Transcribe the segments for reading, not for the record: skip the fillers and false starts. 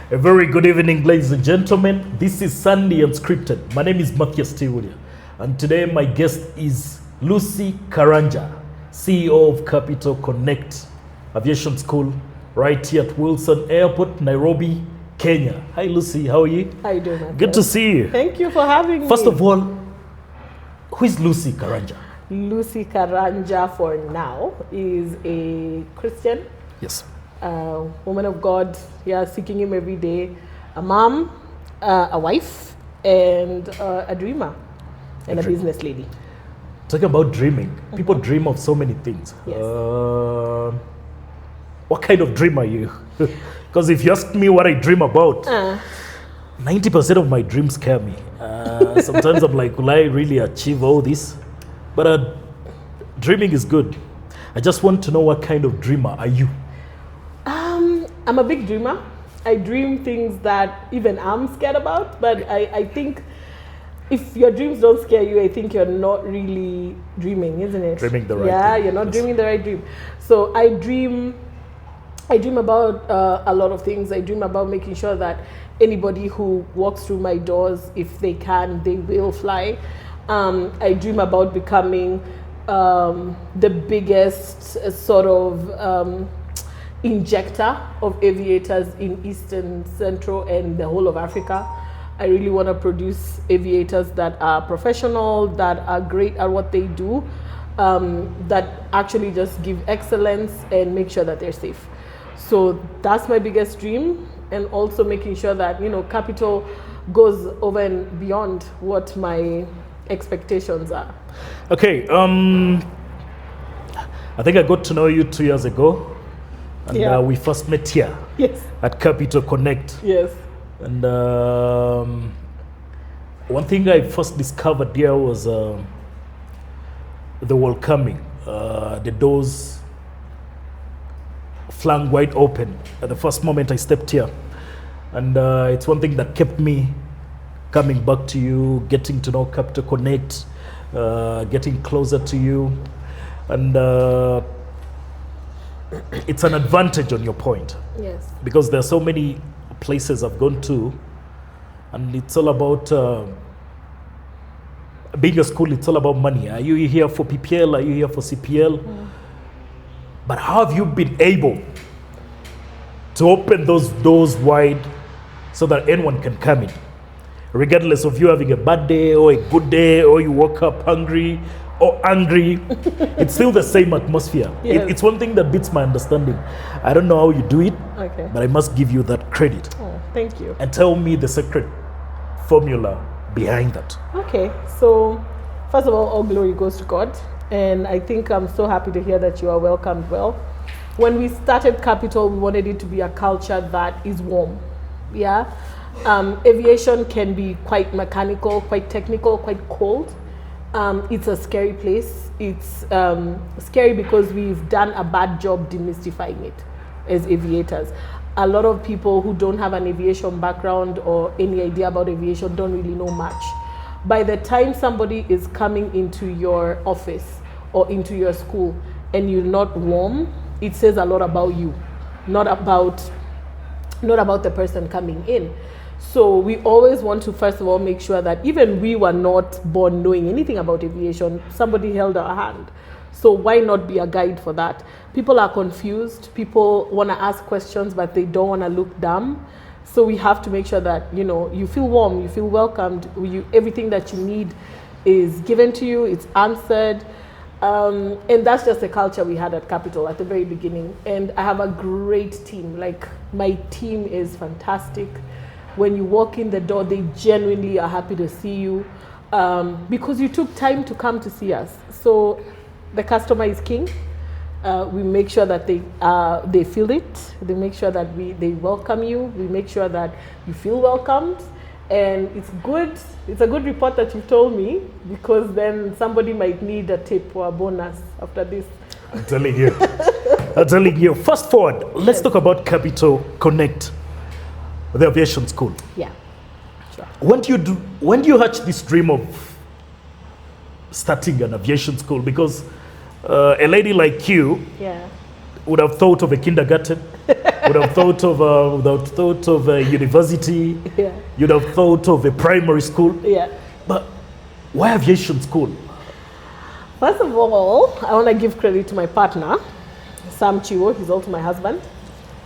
A very good evening, ladies and gentlemen. This is Sunday Unscripted. My name is Matthias Tiwulia, and today my guest is Lucy Karanja, CEO of Capital Connect Aviation School, right here at Wilson Airport, Nairobi, Kenya. Hi, Lucy. How are you? How you doing, Matthias? Good to see you. Thank you for having me. First of all, who is Lucy Karanja? Lucy Karanja, for now, is a Christian. Yes. Woman of God, seeking Him every day, a mom, a wife, and a dreamer, and a business lady. Talking about dreaming, people dream of so many things. Yes. What kind of dream are you? Because if you ask me what I dream about, 90% of my dreams scare me. Sometimes I'm like, will I really achieve all this? But dreaming is good. I just want to know, what kind of dreamer are you? I'm a big dreamer. I dream things that even I'm scared about, but I think if your dreams don't scare you, I think you're not really dreaming, isn't it? Dreaming the right Yeah, dream. you're not Yes. dreaming the right dream. So I dream about a lot of things. I dream about making sure that anybody who walks through my doors, if they can, they will fly. I dream about becoming the biggest sort of injector of aviators in Eastern, Central, and the whole of Africa. I really want to produce aviators that are professional, that are great at what they do, that actually just give excellence and make sure that they're safe. So that's my biggest dream, and also making sure that, Capital goes over and beyond what my expectations are. Okay, I think I got to know you 2 years ago, and we first met here at Capital Connect. Yes. And one thing I first discovered here was the welcoming, the doors flung wide open at the first moment I stepped here. And it's one thing that kept me coming back to you, getting to know Capital Connect, getting closer to you. And it's an advantage on your point. Yes. Because there are so many places I've gone to, and it's all about being a school. It's all about money. Are you here for PPL? Are you here for CPL? But how have you been able to open those doors wide so that anyone can come in, regardless of you having a bad day or a good day, or you woke up hungry or angry? It's still the same atmosphere. Yes. It's one thing that beats my understanding. I don't know how you do it, Okay. but I must give you that credit. Oh, thank you. And tell me the secret formula behind that. Okay, so first of all glory goes to God, and I think I'm so happy to hear that you are welcomed well. When we started Capital, we wanted it to be a culture that is warm. Aviation can be quite mechanical, quite technical, quite cold. It's a scary place. It's scary because we've done a bad job demystifying it as aviators. A lot of people who don't have an aviation background or any idea about aviation don't really know much. By the time somebody is coming into your office or into your school and you're not warm, it says a lot about you, not about the person coming in. So we always want to, first of all, make sure that even we were not born knowing anything about aviation. Somebody held our hand. So why not be a guide for that? People are confused. People want to ask questions, but they don't want to look dumb. So we have to make sure that, you feel warm, you feel welcomed. Everything that you need is given to you, it's answered. And that's just the culture we had at Capital at the very beginning. And I have a great team. Like, my team is fantastic. When you walk in the door, they genuinely are happy to see you, because you took time to come to see us. So the customer is king. We make sure that they feel it. They make sure that they welcome you. We make sure that you feel welcomed. And it's good. It's a good report that you've told me, because then somebody might need a tip or a bonus after this. I'm telling you. Fast forward. Let's talk about Capital Connect, the aviation school. Yeah, sure. When do you hatch this dream of starting an aviation school? Because a lady like you would have thought of a kindergarten, would have thought of a university. Yeah. You'd have thought of a primary school. Yeah. But why aviation school? First of all, I want to give credit to my partner, Sam Chiwo. He's also my husband.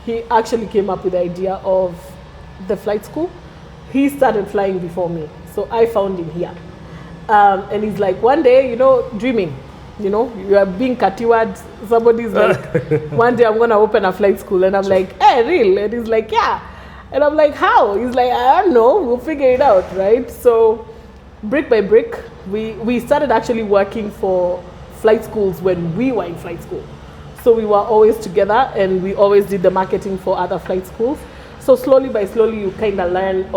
He actually came up with the idea of the flight school. He started flying before me, so I found him here. And he's like, one day, dreaming, you are being katiwad. Somebody's like, one day I'm going to open a flight school. And I'm like, hey, real? And he's like, yeah. And I'm like, how? He's like, I don't know. We'll figure it out, right? So brick by brick, we started actually working for flight schools when we were in flight school. So we were always together, and we always did the marketing for other flight schools. So slowly by slowly, you kind of learn,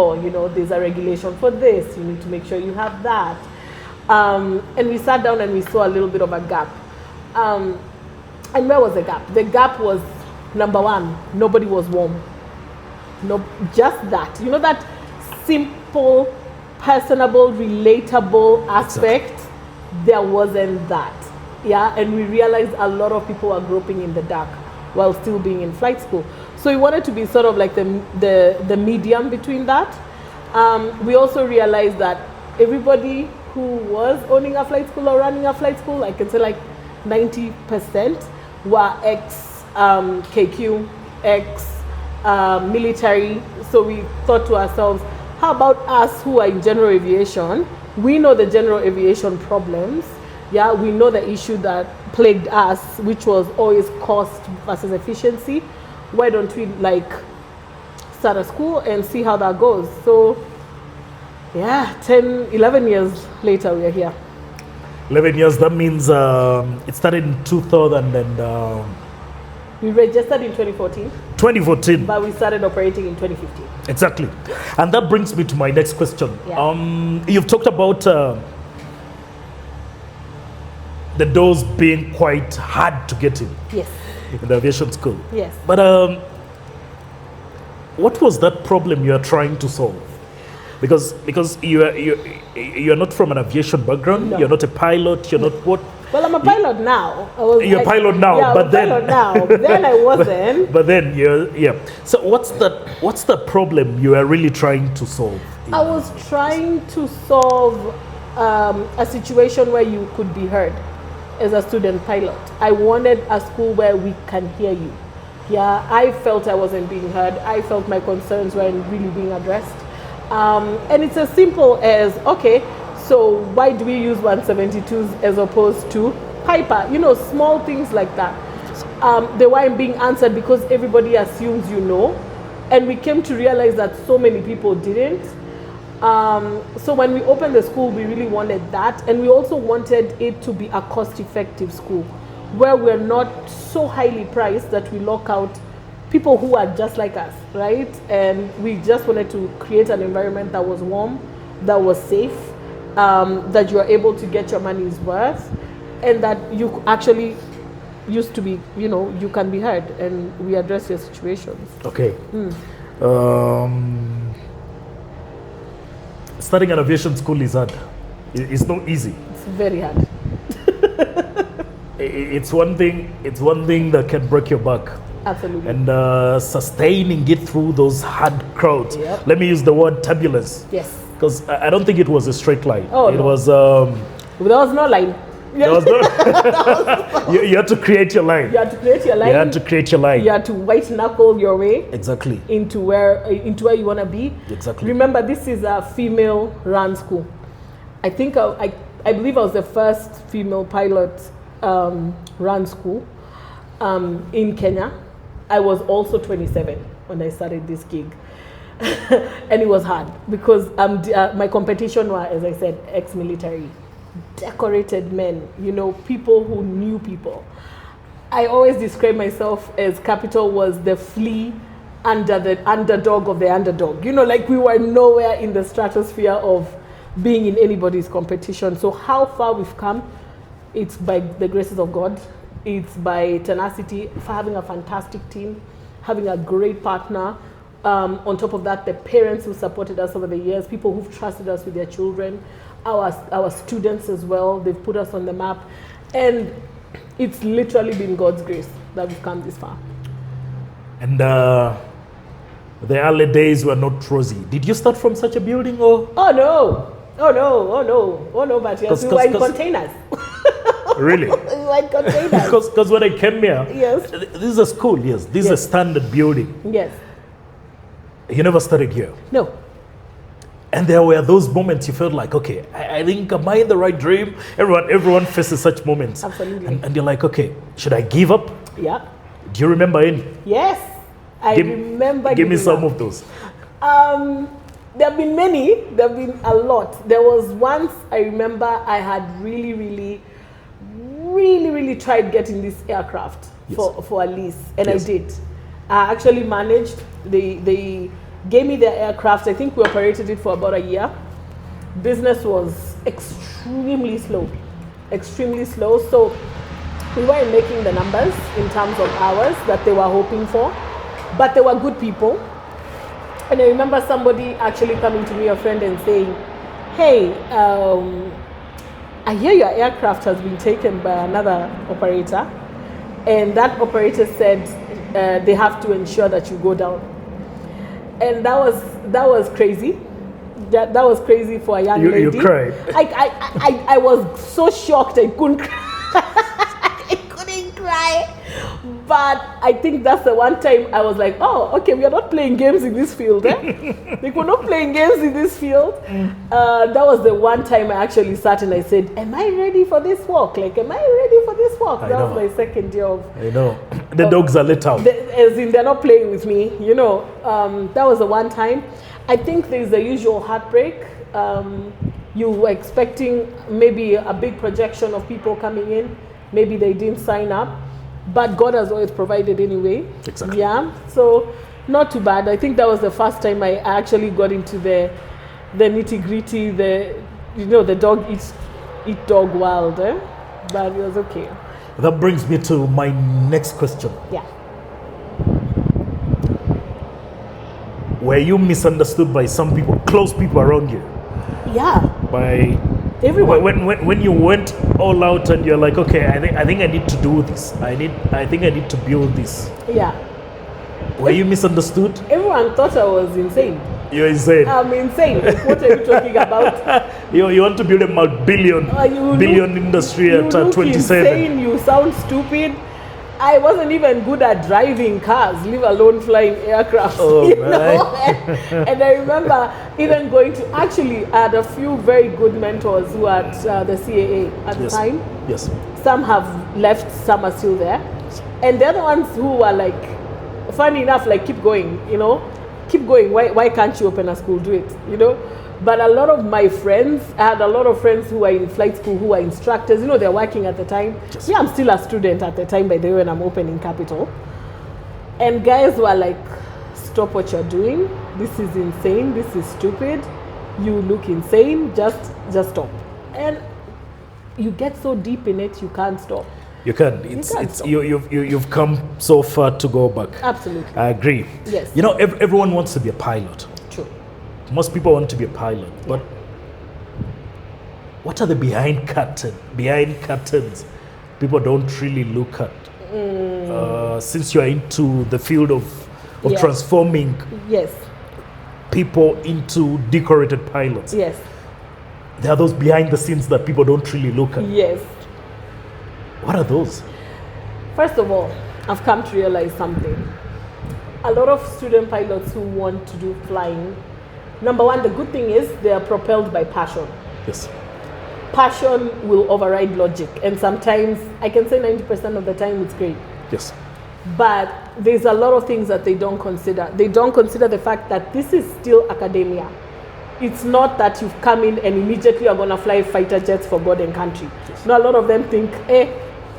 there's a regulation for this. You need to make sure you have that. And we sat down and we saw a little bit of a gap. And where was the gap? The gap was, number one, nobody was warm. No, just that. That simple, personable, relatable aspect, there wasn't that. Yeah, and we realized a lot of people are groping in the dark while still being in flight school. So we wanted to be sort of like the medium between that. We also realized that everybody who was owning a flight school or running a flight school, I can say like 90% were ex-KQ, ex-military. So we thought to ourselves, how about us who are in general aviation? We know the general aviation problems. Yeah, we know the issue that plagued us, which was always cost versus efficiency. Why don't we start a school and see how that goes? So yeah, 11 years later, we are here. 11 years, that means it started in 2000 and... we registered in 2014. 2014. But we started operating in 2015. Exactly. And that brings me to my next question. Yeah. You've talked about the doors being quite hard to get in. Yes. In the aviation school. Yes. But what was that problem you are trying to solve? Because you're not from an aviation background. No. You're not a pilot. You're not what? Well, I'm a pilot now. You're a pilot now, yeah, but then pilot now. Then I wasn't. But then yeah. So what's the problem you are really trying to solve? I was trying to solve a situation where you could be heard as a student pilot. I wanted a school where we can hear you. Yeah, I felt I wasn't being heard. I felt my concerns weren't really being addressed. And it's as simple as, okay, so why do we use 172s as opposed to Piper? Small things like that. They weren't being answered because everybody assumes and we came to realize that so many people didn't. So when we opened the school, we really wanted that, and we also wanted it to be a cost-effective school where we're not so highly priced that we lock out people who are just like us, right? And we just wanted to create an environment that was warm, that was safe, that you are able to get your money's worth, and that you actually used to be, you can be heard, and we address your situations. Okay. Starting an aviation school is hard. It's not easy. It's very hard. It's one thing that can break your back. Absolutely. And sustaining it through those hard crowds. Yep. Let me use the word turbulence. Yes. Because I don't think it was a straight line. Oh, it no. was. There was no line. There was no. you had to create your line. You had to create your line. You had to create your line. You had to white knuckle your way. Exactly. Into where you want to be. Exactly. Remember, this is a female-run school. I think I believe I was the first female pilot run school in Kenya. I was also 27 when I started this gig. And it was hard because my competition were, as I said, ex-military, decorated men, people who knew people. I always describe myself as Capital was the flea under the underdog of the underdog. We were nowhere in the stratosphere of being in anybody's competition. So how far we've come, it's by the graces of God. It's by tenacity, for having a fantastic team, having a great partner. On top of that, the parents who supported us over the years, people who've trusted us with their children, our students as well, they've put us on the map. And it's literally been God's grace that we've come this far. And the early days were not rosy. Did you start from such a building or? Oh no, but yes, we were in containers. Really? We were in containers. Because when I came here, Yes. this is a school, yes. This is a standard building. Yes. You never started here. No. And there were those moments you felt like, okay, I think, am I in the right dream? Everyone faces such moments. Absolutely. And you're like, okay, should I give up? Yeah. Do you remember any? Yes. I remember. Give me giving some up. of those. There have been many. There have been a lot. There was once I remember I had really tried getting this aircraft for a lease, and Yes. I did. I actually managed. They gave me their aircraft. I think we operated it for about a year. Business was extremely slow. So we weren't making the numbers in terms of hours that they were hoping for, but they were good people. And I remember somebody actually coming to me, a friend, and saying, hey, I hear your aircraft has been taken by another operator, and that operator said they have to ensure that you go down. And that was crazy. That was crazy for a young lady. You cried. I was so shocked I couldn't cry. I couldn't cry. But I think that's the one time I was like, oh, okay, we are not playing games in this field. Like, we're not playing games in this field. That was the one time I actually sat and I said, am I ready for this walk? Like, am I ready for this walk? That was my second year of... I know. The dogs are let out. As in, they're not playing with me, you know. That was the one time. I think there's the usual heartbreak. You were expecting maybe a big projection of people coming in. Maybe they didn't sign up. But God has always provided anyway. Exactly. Yeah. So not too bad. I think that was the first time I actually got into the nitty-gritty, the dog eat dog world. But it was okay. That brings me to my next question. Yeah. Were you misunderstood by some people, close people around you? Yeah. By everyone. When you went all out and you're like, okay, I think I need to do this. I think I need to build this. Yeah. Were you misunderstood? Everyone thought I was insane. You're insane. I'm insane. Like, what are you talking about? You want to build a billion industry at 27. Insane. You sound stupid. I wasn't even good at driving cars, leave alone flying aircraft. Oh, you know? And I remember even going to, actually, I had a few very good mentors who were at the CAA at the time. Yes. Some have left, some are still there. And they're the ones who were like, funny enough, like, keep going, you know? Keep going. Why can't you open a school? Do it, you know? But a lot of my friends, I had a lot of friends who were in flight school, who were instructors. You know, they're working at the time. Yes. Yeah, I'm still a student at the time, by the way, when I'm opening Capital. And guys were like, stop what you're doing. This is insane. This is stupid. You look insane. Just stop. And you get so deep in it, you can't stop. You can. You've come so far to go back. Absolutely. I agree. Yes. You know, everyone wants to be a pilot. True. Most people want to be a pilot, but what are the behind curtains people don't really look at? Since you are into the field of Yes. transforming Yes. people into decorated pilots, Yes. there are those behind the scenes that people don't really look at. Yes. What are those? First of all, I've come to realize something. A lot of student pilots who want to do flying, number one, the good thing is they are propelled by passion. Yes. Passion will override logic, and sometimes, I can say 90% of the time, it's great. Yes. But there's a lot of things that they don't consider. They don't consider the fact that this is still academia. It's not that you've come in and immediately are going to fly fighter jets for God and country. Yes. No, a lot of them think,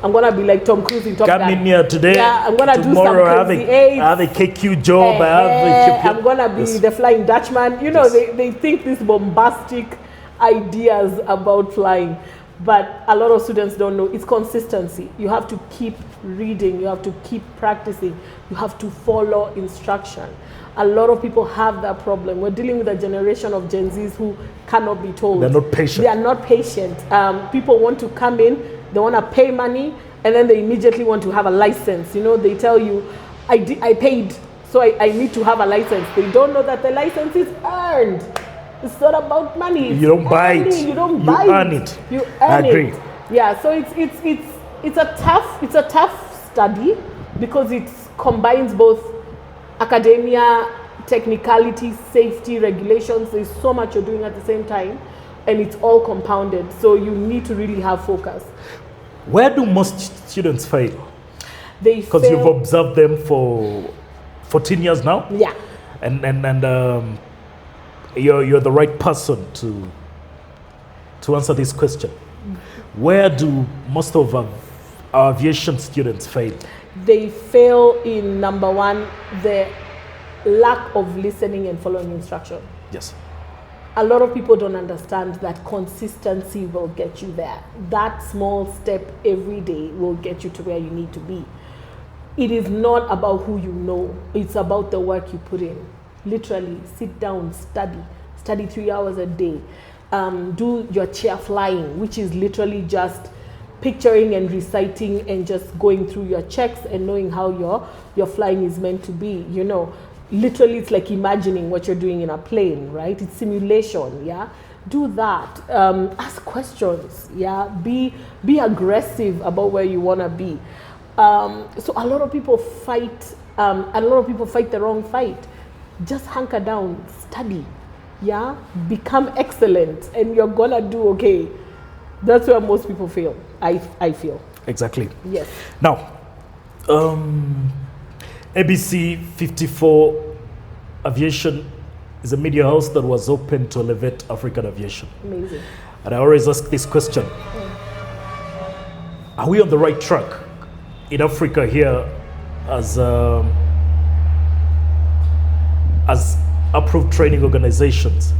I'm going to be like Tom Cruise in Top Gun. Come in here today. Yeah, I'm going to do some tomorrow crazy aids. I have a KQ job. I'm going to be the Flying Dutchman. You know, Yes. they think these bombastic ideas about flying. But a lot of students don't know. It's consistency. You have to keep reading. You have to keep practicing. You have to follow instruction. A lot of people have that problem. We're dealing with a generation of Gen Zs who cannot be told. They're not patient. They are not patient. People want to come in, they want to pay money, and then they immediately want to have a license. You know, they tell you, I paid, so I need to have a license. They don't know that the license is earned. It's not about money. It's You don't buy it. earning. You don't You buy earn it. it. You I earn agree. it. Yeah. So it's a tough study because it combines both academia, technicality, safety, regulations. There's so much you're doing at the same time, and it's all compounded. So you need to really have focus. Where do most students fail? They Because fail. you've observed them for 14 years now, Yeah. and you're the right person to answer this question. Where do most of our aviation students fail? They fail in number one, the lack of listening and following instruction. Yes. A lot of people don't understand that consistency will get you there. That small step every day will get you to where you need to be. It is not about who you know, it's about the work you put in. Literally, sit down, study 3 hours a day. Do your chair flying, which is literally just picturing and reciting and just going through your checks and knowing how your flying is meant to be, you know. Literally, it's like imagining what you're doing in a plane, right? It's simulation, yeah? Do that. Ask questions, yeah? Be aggressive about where you want to be. So a lot of people fight the wrong fight. Just hunker down, study, yeah? Become excellent, and you're gonna do okay. That's where most people fail, I feel. Exactly. Yes. Now, ABC 54 Aviation is a media house that was open to elevate African aviation. Amazing. And I always ask this question. Are we on the right track in Africa here as approved training organizations?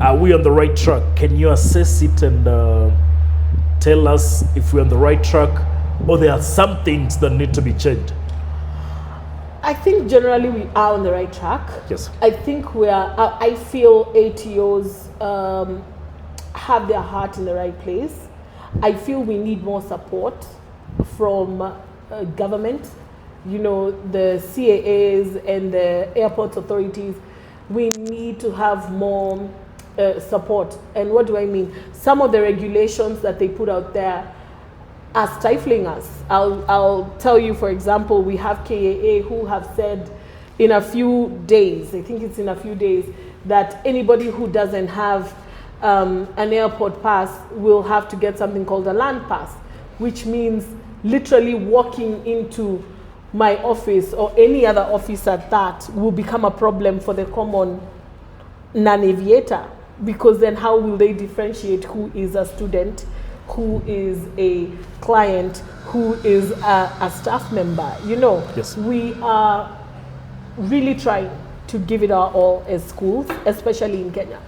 Are we on the right track? Can you assess it and tell us if we're on the right track, or there are some things that need to be changed? I think generally we are on the right track. Yes. I think I feel ATOs have their heart in the right place. I feel we need more support from government, you know, the CAAs and the airport authorities. We need to have more support. And what do I mean? Some of the regulations that they put out there are stifling us. I'll tell you, for example, we have KAA who have said in a few days, I think it's in a few days, that anybody who doesn't have an airport pass will have to get something called a land pass, which means literally walking into my office or any other office at that will become a problem for the common non-aviator, because then how will they differentiate who is a student, who is a client, who is a staff member? You know, Yes. We are really trying to give it our all as schools, especially in Kenya.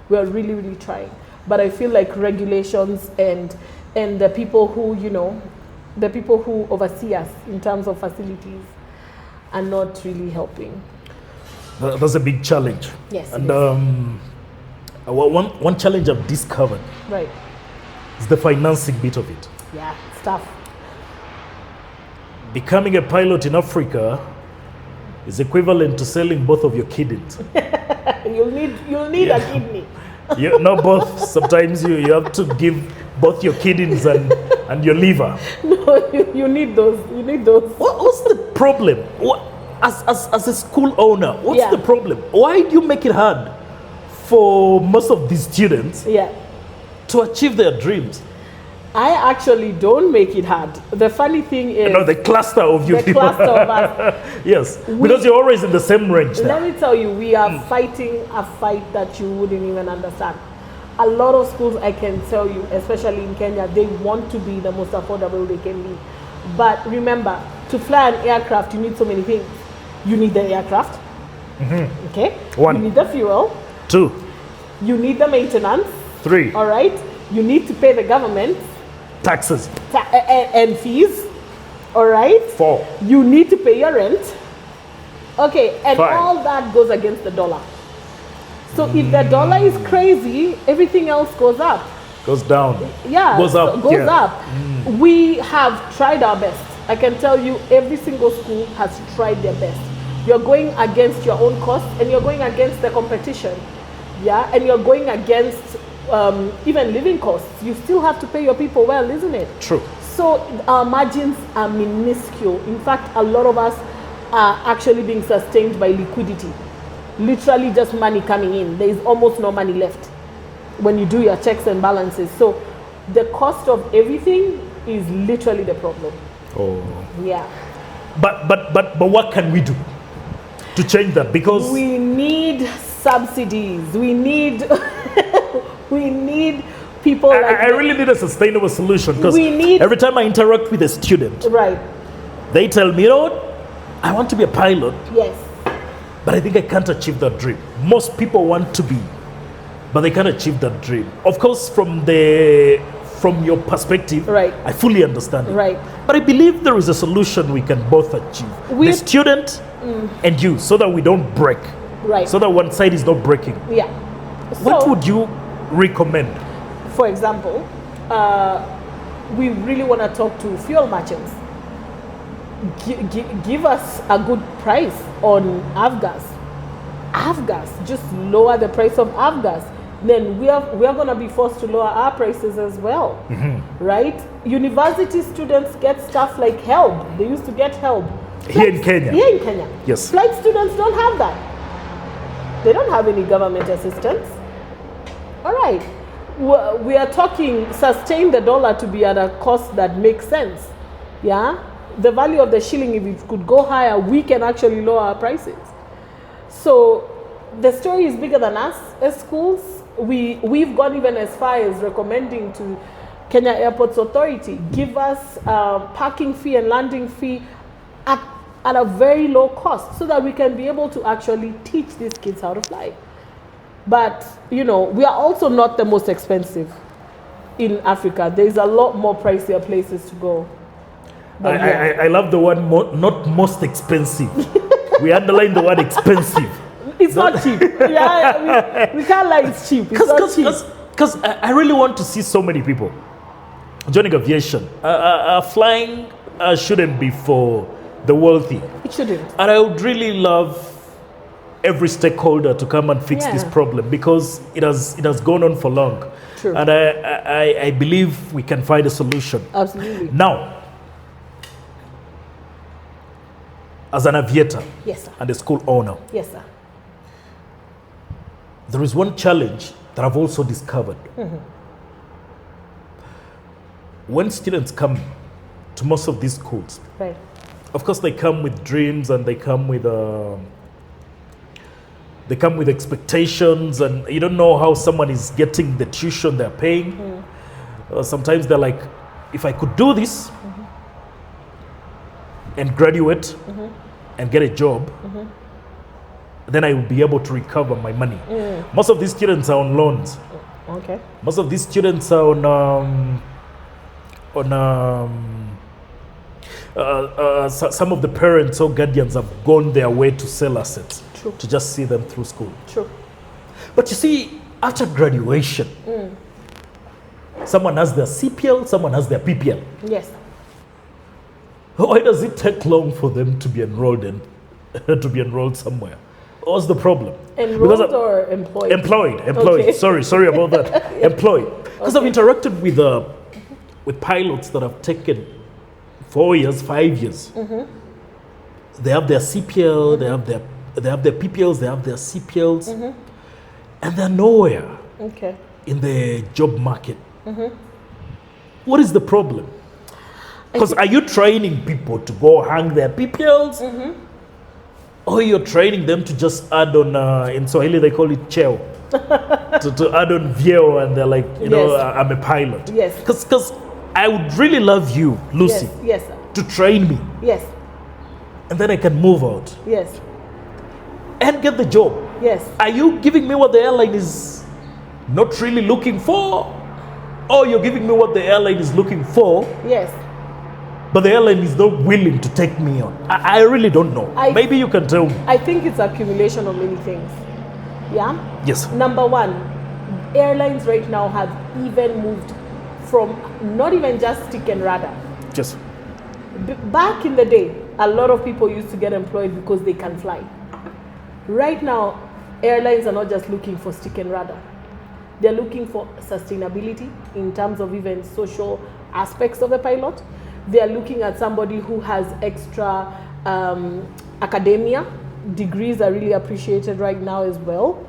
We are really, really trying. But I feel like regulations and the people who, you know, the people who oversee us in terms of facilities are not really helping. That's a big challenge. Yes. And it is. one challenge I've discovered Right. is the financing bit of it. Yeah, stuff. Becoming a pilot in Africa is equivalent to selling both of your kidneys. You'll need a kidney. Not both. Sometimes you have to give both your kidneys and your liver. No, you need those. You need those. What's the problem? As a school owner, what's Yeah. the problem? Why do you make it hard for most of these students Yeah. to achieve their dreams? I actually don't make it hard. The funny thing is, The cluster of you the people. cluster of us. Yes, because you're always in the same range Let now. me tell you, we are fighting a fight that you wouldn't even understand. A lot of schools, I can tell you, especially in Kenya, they want to be the most affordable they can be. But remember, to fly an aircraft, you need so many things. You need the aircraft, okay? One. You need the fuel. 2, You need the maintenance, 3, all right? You need to pay the government taxes. and fees, all right? 4, You need to pay your rent. Okay, and 5. all that goes against the dollar. So if the dollar is crazy, everything else goes up. goes down. Yeah, Goes up. Goes yeah. up. We have tried our best. I can tell you every single school has tried their best. You're going against your own costs and you're going against the competition. Yeah, and you're going against even living costs. You still have to pay your people well, isn't it? True. So our margins are minuscule. In fact, a lot of us are actually being sustained by liquidity. Literally just money coming in. There is almost no money left when you do your checks and balances. So the cost of everything is literally the problem. Oh. Yeah. But what can we do to change that? Because we need subsidies. We need we need people I really need a sustainable solution, because every time I interact with a student, right, they tell me, you know what, I want to be a pilot. Yes. But I think I can't achieve that dream. Most people want to be, but they can't achieve that dream. Of course, from your perspective, right, I fully understand it. Right. But I believe there is a solution we can both achieve. The student and you, so that we don't break. Right. So that one side is not breaking. Yeah. What would you recommend? For example, we really want to talk to fuel merchants. Give us a good price on avgas. Avgas, just lower the price of avgas. Then we are going to be forced to lower our prices as well, right? University students get stuff like HELB. They used to get HELB. Here in Kenya. Here in Kenya. Yes. Flight students don't have that. They don't have any government assistance. All right. We are talking sustain the dollar to be at a cost that makes sense. Yeah. The value of the shilling, if it could go higher, we can actually lower our prices. So the story is bigger than us as schools. We've gone even as far as recommending to Kenya Airports Authority, give us parking fee and landing fee at a very low cost so that we can be able to actually teach these kids how to fly. But, you know, we are also not the most expensive in Africa. There's a lot more pricier places to go. I love the word not most expensive. We underline the word expensive. It's not cheap. Yeah, we can't lie, it's cheap. It's not cheap. Because I really want to see so many people joining aviation. Flying shouldn't be for the wealthy. It shouldn't. And I would really love every stakeholder to come and fix this problem, because it has gone on for long. True. And I believe we can find a solution. Absolutely. Now, as an aviator, yes, sir, and a school owner, yes, sir, there is one challenge that I've also discovered. When students come to most of these schools, right, of course they come with dreams and they come with expectations, and you don't know how someone is getting the tuition they're paying. Sometimes they're like, if I could do this and graduate and get a job, then I will be able to recover my money. Most of these students are on loans. Okay. Most of these students are some of the parents or guardians have gone their way to sell assets. True. To just see them through school. True. But you see, after graduation, someone has their CPL, someone has their PPL. Yes. Why does it take long for them to be enrolled and to be enrolled somewhere? What's the problem? Enrolled or employed? Employed. Okay. Sorry about that. Employed. Because I've interacted with pilots that have taken 4 years, 5 years. They have their CPL, they have their PPLs, they have their CPLs, and they're nowhere in the job market. What is the problem? Because are you training people to go hang their PPLs? Or you're training them to just add on, in Swahili they call it cheo, to add on vyeo, and they're like, you know, I'm a pilot. Yes. Because I would really love you, Lucy, yes, sir, to train me. Yes. And then I can move out. Yes. And get the job. Yes. Are you giving me what the airline is not really looking for? Or you're giving me what the airline is looking for? Yes. But the airline is not willing to take me on. I really don't know. Maybe you can tell me. I think it's accumulation of many things. Yeah? Yes. Number one, airlines right now have even moved from not even just stick and radar. Yes. back in the day, a lot of people used to get employed because they can fly. Right now, airlines are not just looking for stick and rudder. They're looking for sustainability in terms of even social aspects of a pilot. They're looking at somebody who has extra academia. Degrees are really appreciated right now as well.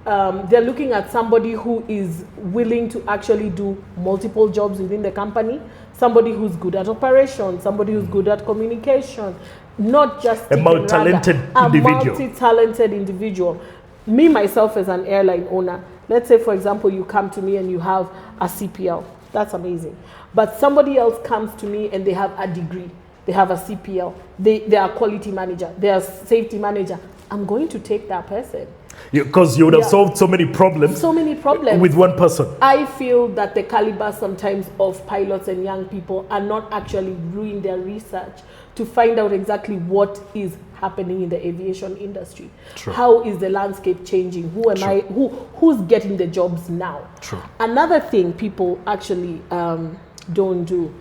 They're looking at somebody who is willing to actually do multiple jobs within the company, somebody who's good at operations, somebody who's good at communication, not just a multi-talented individual. A multi-talented individual. Me, myself, as an airline owner, let's say, for example, you come to me and you have a CPL. That's amazing. But somebody else comes to me and they have a degree. They have a CPL. They are quality manager. They are safety manager. I'm going to take that person. Because you would have solved so many problems. So many problems. With one person. I feel that the caliber sometimes of pilots and young people are not actually doing their research to find out exactly what is happening in the aviation industry. True. How is the landscape changing? Who am I? Who's getting the jobs now? True. Another thing people actually don't do.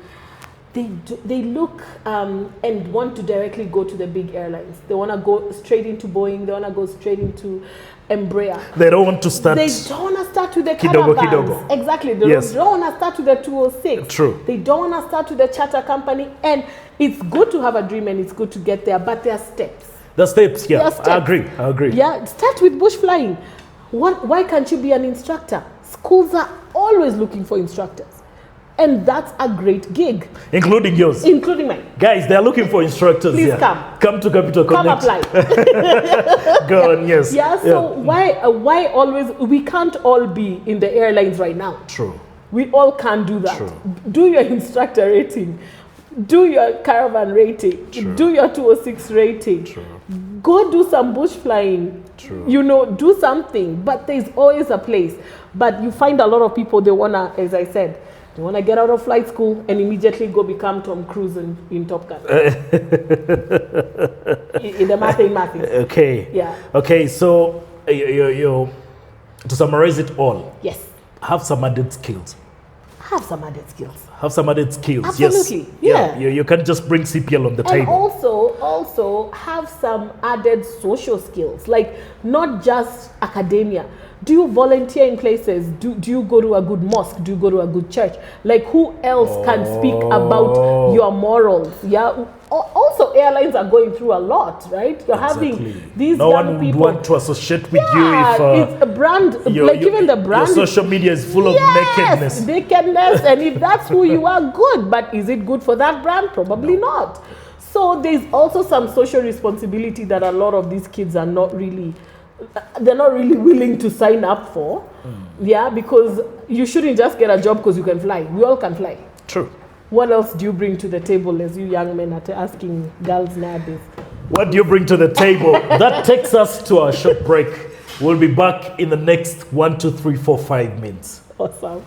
They look and want to directly go to the big airlines. They want to go straight into Boeing. They want to go straight into Embraer. They don't want to start. They don't want to start with the Kidogo, caravans. kidogo. Exactly. They don't want to start with the 206. True. They don't want to start with the charter company. And it's good to have a dream and it's good to get there, but there are steps. The steps, yeah. There are steps. I agree. Yeah, start with bush flying. Why can't you be an instructor? Schools are always looking for instructors. And that's a great gig. Including yours. Including mine. Guys, they're looking for instructors. Please come. Come to Capital Connect. Come apply. Go on, yes. Yeah, so why always, we can't all be in the airlines right now. True. We all can't do that. True. Do your instructor rating. Do your caravan rating. True. Do your 206 rating. True. Go do some bush flying. True. You know, do something. But there's always a place. But you find a lot of people, they want to, as I said, they want to get out of flight school and immediately go become Tom Cruise in Top Gun. in the mathematics. Okay. Yeah. Okay, so you to summarize it all. Yes. Have some added skills. Have some added skills. Have some added skills. Absolutely. Yes. Yeah. You can't just bring CPL on the And table. also have some added social skills, like not just academia. Do you volunteer in places? Do you go to a good mosque? Do you go to a good church? Like, who else can speak about your morals? Yeah. Also, airlines are going through a lot, right? You're having these no young one would people want to associate with you if it's a brand, even the brand. Your social media is full of nakedness. Nakedness, and if that's who you are, good. But is it good for that brand? Probably not. So there's also some social responsibility that a lot of these kids are not really. They're not really willing to sign up for, yeah, because you shouldn't just get a job because you can fly. We all can fly. True. What else do you bring to the table as you young men are asking girls nowadays? What do you bring to the table? That takes us to our short break. We'll be back in the next 1, 2, 3, 4, 5 minutes. Awesome.